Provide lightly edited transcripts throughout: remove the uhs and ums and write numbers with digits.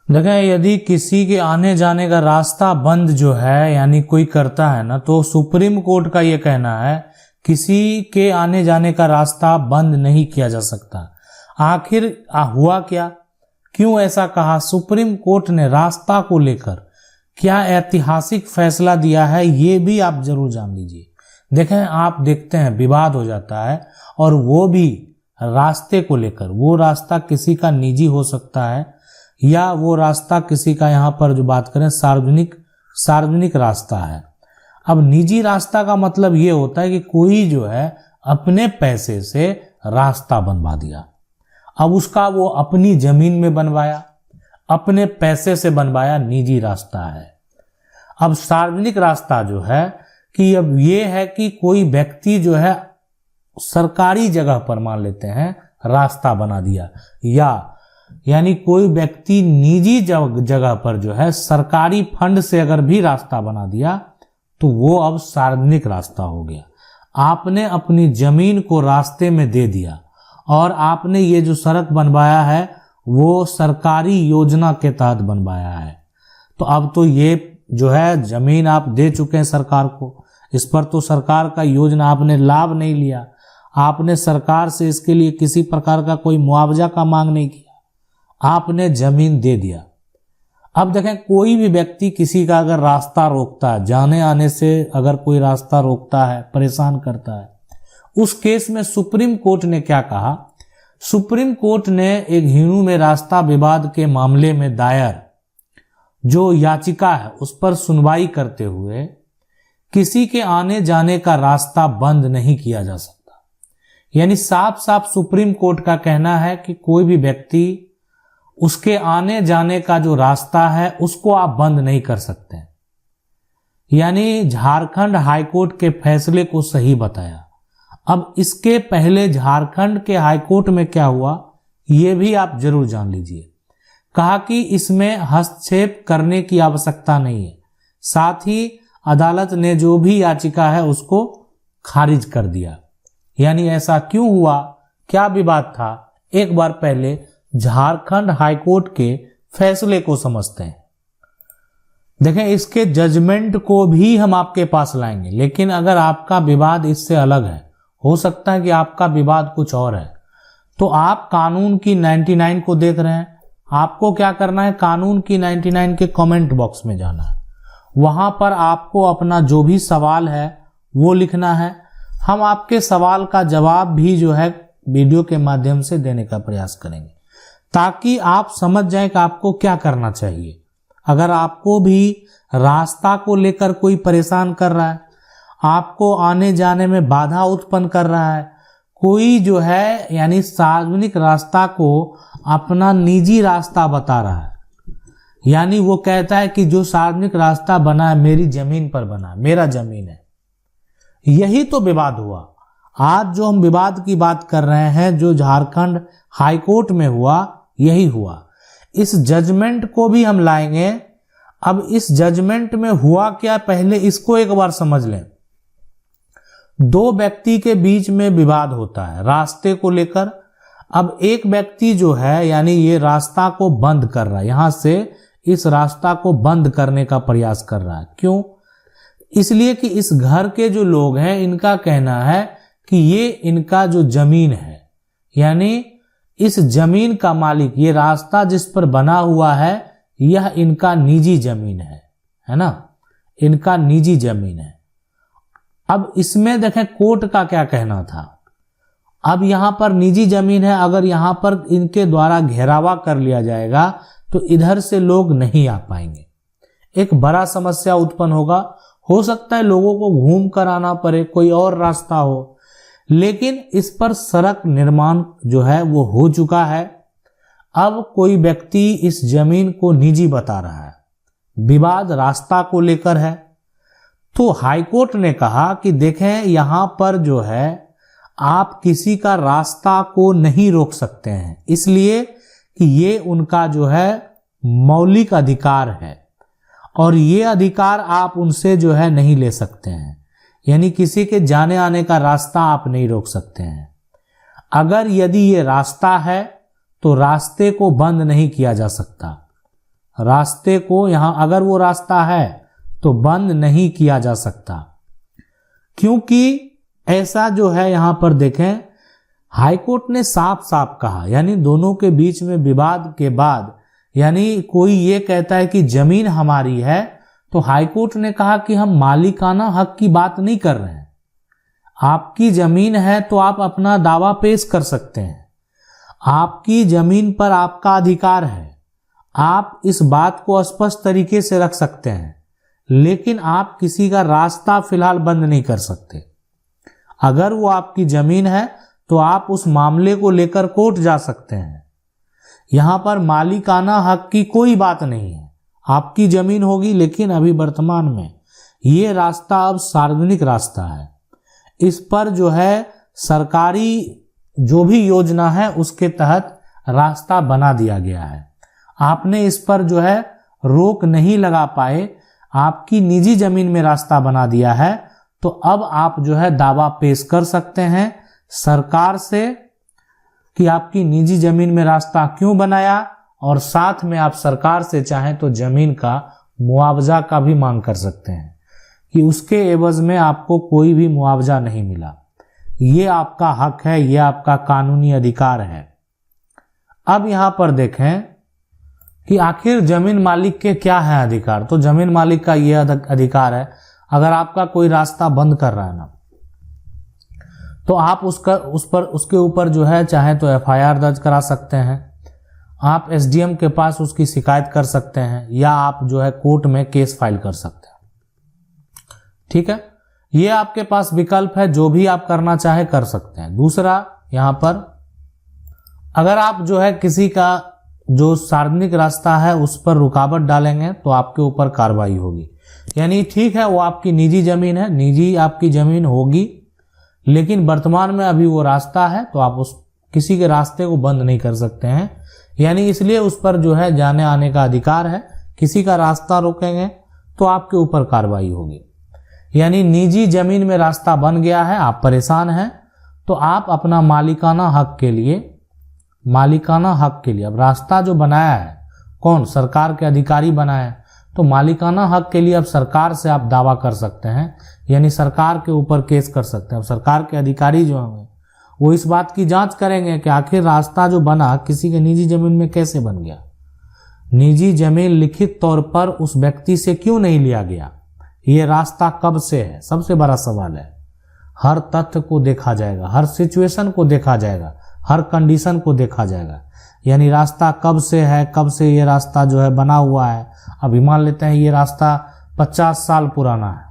देखें, यदि किसी के आने जाने का रास्ता बंद जो है यानी कोई करता है ना, तो सुप्रीम कोर्ट का ये कहना है किसी के आने जाने का रास्ता बंद नहीं किया जा सकता। आखिर हुआ क्या, क्यों ऐसा कहा? सुप्रीम कोर्ट ने रास्ता को लेकर क्या ऐतिहासिक फैसला दिया है, ये भी आप जरूर जान लीजिए। देखें, आप देखते हैं विवाद हो जाता है और वो भी रास्ते को लेकर। वो रास्ता किसी का निजी हो सकता है या वो रास्ता किसी का, यहाँ पर जो बात करें सार्वजनिक रास्ता है। अब निजी रास्ता का मतलब ये होता है कि कोई जो है अपने पैसे से रास्ता बनवा दिया। अब उसका वो अपनी जमीन में बनवाया, अपने पैसे से बनवाया, निजी रास्ता है। अब सार्वजनिक रास्ता जो है कि अब ये है कि कोई व्यक्ति जो है सरकारी जगह पर मान लेते हैं रास्ता बना दिया, यानी कोई व्यक्ति निजी जगह पर जो है सरकारी फंड से अगर भी रास्ता बना दिया तो वो अब सार्वजनिक रास्ता हो गया। आपने अपनी जमीन को रास्ते में दे दिया और आपने ये जो सड़क बनवाया है वो सरकारी योजना के तहत बनवाया है। तो अब तो ये जो है जमीन आप दे चुके हैं सरकार को, इस पर तो सरकार का योजना आपने लाभ नहीं लिया, आपने सरकार से इसके लिए किसी प्रकार का कोई मुआवजा का मांग नहीं किया, आपने जमीन दे दिया। अब देखें, कोई भी व्यक्ति किसी का अगर रास्ता रोकता है, जाने आने से अगर कोई रास्ता रोकता है, परेशान करता है, उस केस में सुप्रीम कोर्ट ने क्या कहा? सुप्रीम कोर्ट ने एक हिणु में रास्ता विवाद के मामले में दायर जो याचिका है उस पर सुनवाई करते हुए किसी के आने जाने का रास्ता बंद नहीं किया जा सकता। यानी साफ साफ सुप्रीम कोर्ट का कहना है कि कोई भी व्यक्ति उसके आने जाने का जो रास्ता है उसको आप बंद नहीं कर सकते। यानी झारखंड हाईकोर्ट के फैसले को सही बताया। अब इसके पहले झारखंड के हाईकोर्ट में क्या हुआ ये भी आप जरूर जान लीजिए। कहा कि इसमें हस्तक्षेप करने की आवश्यकता नहीं है। साथ ही अदालत ने जो भी याचिका है उसको खारिज कर दिया। यानी ऐसा क्यों हुआ, क्या विवाद था, एक बार पहले झारखंड हाईकोर्ट के फैसले को समझते हैं। देखें, इसके जजमेंट को भी हम आपके पास लाएंगे, लेकिन अगर आपका विवाद इससे अलग है, हो सकता है कि आपका विवाद कुछ और है, तो आप कानून की 99 को देख रहे हैं। आपको क्या करना है, कानून की 99 के कमेंट बॉक्स में जाना है। वहां पर आपको अपना जो भी सवाल है वो लिखना है। हम आपके सवाल का जवाब भी जो है वीडियो के माध्यम से देने का प्रयास करेंगे, ताकि आप समझ जाएं कि आपको क्या करना चाहिए। अगर आपको भी रास्ता को लेकर कोई परेशान कर रहा है, आपको आने जाने में बाधा उत्पन्न कर रहा है, कोई जो है यानी सार्वजनिक रास्ता को अपना निजी रास्ता बता रहा है, यानी वो कहता है कि जो सार्वजनिक रास्ता बना है मेरी जमीन पर बना है, मेरा जमीन है, यही तो विवाद हुआ। आज जो हम विवाद की बात कर रहे हैं जो झारखंड हाईकोर्ट में हुआ, यही हुआ। इस जजमेंट को भी हम लाएंगे। अब इस जजमेंट में हुआ क्या, पहले इसको एक बार समझ लें। दो व्यक्ति के बीच में विवाद होता है रास्ते को लेकर। अब एक व्यक्ति जो है यानी ये रास्ता को बंद कर रहा है, यहां से इस रास्ता को बंद करने का प्रयास कर रहा है। क्यों? इसलिए कि इस घर के जो लोग हैं इनका कहना है कि ये इनका जो जमीन है, यानी इस जमीन का मालिक, ये रास्ता जिस पर बना हुआ है यह इनका निजी जमीन है ना, इनका निजी जमीन है। अब इसमें देखें कोर्ट का क्या कहना था। अब यहां पर निजी जमीन है, अगर यहां पर इनके द्वारा घेरावा कर लिया जाएगा तो इधर से लोग नहीं आ पाएंगे, एक बड़ा समस्या उत्पन्न होगा। हो सकता है लोगों को घूम कर आना पड़े, कोई और रास्ता हो, लेकिन इस पर सड़क निर्माण जो है वो हो चुका है। अब कोई व्यक्ति इस जमीन को निजी बता रहा है, विवाद रास्ता को लेकर है। तो हाईकोर्ट ने कहा कि देखें यहां पर जो है आप किसी का रास्ता को नहीं रोक सकते हैं, इसलिए कि ये उनका जो है मौलिक अधिकार है और ये अधिकार आप उनसे जो है नहीं ले सकते हैं। यानी किसी के जाने आने का रास्ता आप नहीं रोक सकते हैं। अगर यदि ये रास्ता है तो रास्ते को बंद नहीं किया जा सकता। रास्ते को यहां अगर वो रास्ता है तो बंद नहीं किया जा सकता, क्योंकि ऐसा जो है यहां पर देखें हाईकोर्ट ने साफ साफ कहा, यानी दोनों के बीच में विवाद के बाद, यानी कोई ये कहता है कि जमीन हमारी है तो हाईकोर्ट ने कहा कि हम मालिकाना हक की बात नहीं कर रहे हैं। आपकी जमीन है तो आप अपना दावा पेश कर सकते हैं, आपकी जमीन पर आपका अधिकार है, आप इस बात को स्पष्ट तरीके से रख सकते हैं, लेकिन आप किसी का रास्ता फिलहाल बंद नहीं कर सकते। अगर वो आपकी जमीन है तो आप उस मामले को लेकर कोर्ट जा सकते हैं। यहां पर मालिकाना हक की कोई बात नहीं है, आपकी जमीन होगी, लेकिन अभी वर्तमान में ये रास्ता अब सार्वजनिक रास्ता है। इस पर जो है सरकारी जो भी योजना है उसके तहत रास्ता बना दिया गया है। आपने इस पर जो है रोक नहीं लगा पाए, आपकी निजी जमीन में रास्ता बना दिया है, तो अब आप जो है दावा पेश कर सकते हैं सरकार से कि आपकी निजी जमीन में रास्ता क्यों बनाया, और साथ में आप सरकार से चाहें तो जमीन का मुआवजा का भी मांग कर सकते हैं कि उसके एवज में आपको कोई भी मुआवजा नहीं मिला। ये आपका हक है, ये आपका कानूनी अधिकार है। अब यहां पर देखें कि आखिर जमीन मालिक के क्या है अधिकार। तो जमीन मालिक का यह अधिकार है, अगर आपका कोई रास्ता बंद कर रहा है ना, तो आप उसके ऊपर जो है चाहे तो एफआईआर दर्ज करा सकते हैं, आप एसडीएम के पास उसकी शिकायत कर सकते हैं, या आप जो है कोर्ट में केस फाइल कर सकते हैं। ठीक है, ये आपके पास विकल्प है, जो भी आप करना चाहे कर सकते हैं। दूसरा, यहां पर अगर आप जो है किसी का जो सार्वजनिक रास्ता है उस पर रुकावट डालेंगे तो आपके ऊपर कार्रवाई होगी। यानी ठीक है, वो आपकी निजी जमीन है, निजी आपकी जमीन होगी, लेकिन वर्तमान में अभी वो रास्ता है तो आप उस किसी के रास्ते को बंद नहीं कर सकते हैं। यानी इसलिए उस पर जो है जाने आने का अधिकार है। किसी का रास्ता रोकेंगे तो आपके ऊपर कार्रवाई होगी। यानी निजी जमीन में रास्ता बन गया है, आप परेशान हैं, तो आप अपना मालिकाना हक के लिए अब रास्ता जो बनाया है कौन, सरकार के अधिकारी बनाए, तो मालिकाना हक के लिए अब सरकार से आप दावा कर सकते हैं, यानी सरकार के ऊपर केस कर सकते हैं। अब सरकार के अधिकारी जो होंगे वो इस बात की जांच करेंगे कि आखिर रास्ता जो बना किसी के निजी जमीन में कैसे बन गया, निजी जमीन लिखित तौर पर उस व्यक्ति से क्यों नहीं लिया गया, ये रास्ता कब से है, सबसे बड़ा सवाल है। हर तथ्य को देखा जाएगा, हर सिचुएशन को देखा जाएगा, हर कंडीशन को देखा जाएगा। यानी रास्ता कब से है, कब से ये रास्ता जो है बना हुआ है। अभी मान लेते हैं ये रास्ता 50 साल पुराना है,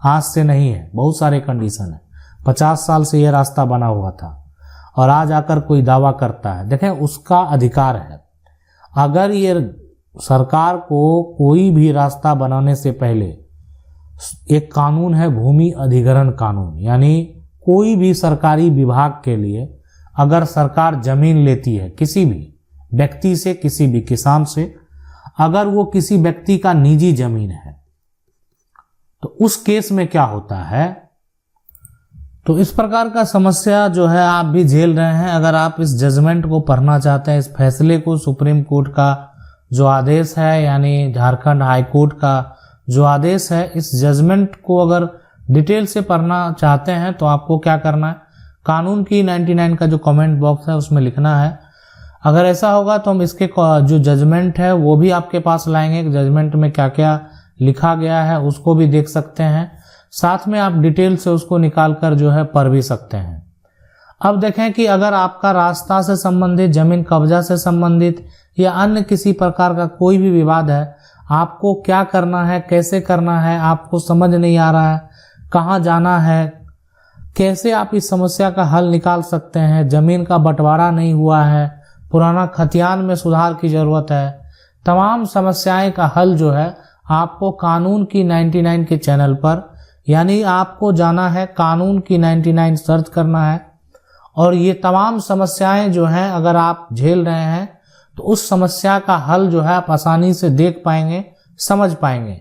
आज से नहीं है, बहुत सारे कंडीशन है। 50 साल से ये रास्ता बना हुआ था और आज आकर कोई दावा करता है, देखें उसका अधिकार है। अगर ये सरकार को कोई भी रास्ता बनाने से पहले एक कानून है, भूमि अधिग्रहण कानून, यानी कोई भी सरकारी विभाग के लिए अगर सरकार जमीन लेती है किसी भी व्यक्ति से, किसी भी किसान से, अगर वो किसी व्यक्ति का निजी जमीन है तो उस केस में क्या होता है, तो इस प्रकार का समस्या जो है आप भी झेल रहे हैं। अगर आप इस जजमेंट को पढ़ना चाहते हैं, इस फैसले को, सुप्रीम कोर्ट का जो आदेश है, यानी झारखंड हाई कोर्ट का जो आदेश है, इस जजमेंट को अगर डिटेल से पढ़ना चाहते हैं तो आपको क्या करना है, कानून की 99 का जो कमेंट बॉक्स है उसमें लिखना है। अगर ऐसा होगा तो हम इसके जो जजमेंट है वो भी आपके पास लाएंगे, जजमेंट में क्या क्या लिखा गया है उसको भी देख सकते हैं, साथ में आप डिटेल से उसको निकाल कर जो है पढ़ भी सकते हैं। अब देखें कि अगर आपका रास्ता से संबंधित, जमीन कब्जा से संबंधित या अन्य किसी प्रकार का कोई भी विवाद है, आपको क्या करना है, कैसे करना है, आपको समझ नहीं आ रहा है, कहाँ जाना है, कैसे आप इस समस्या का हल निकाल सकते हैं, जमीन का बंटवारा नहीं हुआ है, पुराना खतियान में सुधार की जरूरत है, तमाम समस्याएं का हल जो है आपको कानून की 99 के चैनल पर, यानी आपको जाना है कानून की 99 सर्च करना है, और ये तमाम समस्याएं जो हैं अगर आप झेल रहे हैं तो उस समस्या का हल जो है आप आसानी से देख पाएंगे, समझ पाएंगे।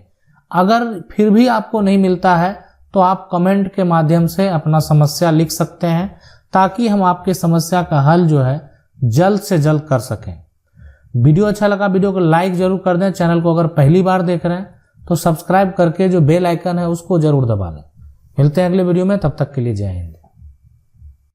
अगर फिर भी आपको नहीं मिलता है तो आप कमेंट के माध्यम से अपना समस्या लिख सकते हैं, ताकि हम आपके समस्या का हल जो है जल्द से जल्द कर सकें। वीडियो अच्छा लगा वीडियो को लाइक जरूर कर दें। चैनल को अगर पहली बार देख रहे हैं तो सब्सक्राइब करके जो बेल आइकन है उसको जरूर दबा दें। मिलते हैं अगले वीडियो में, तब तक के लिए जय हिंद।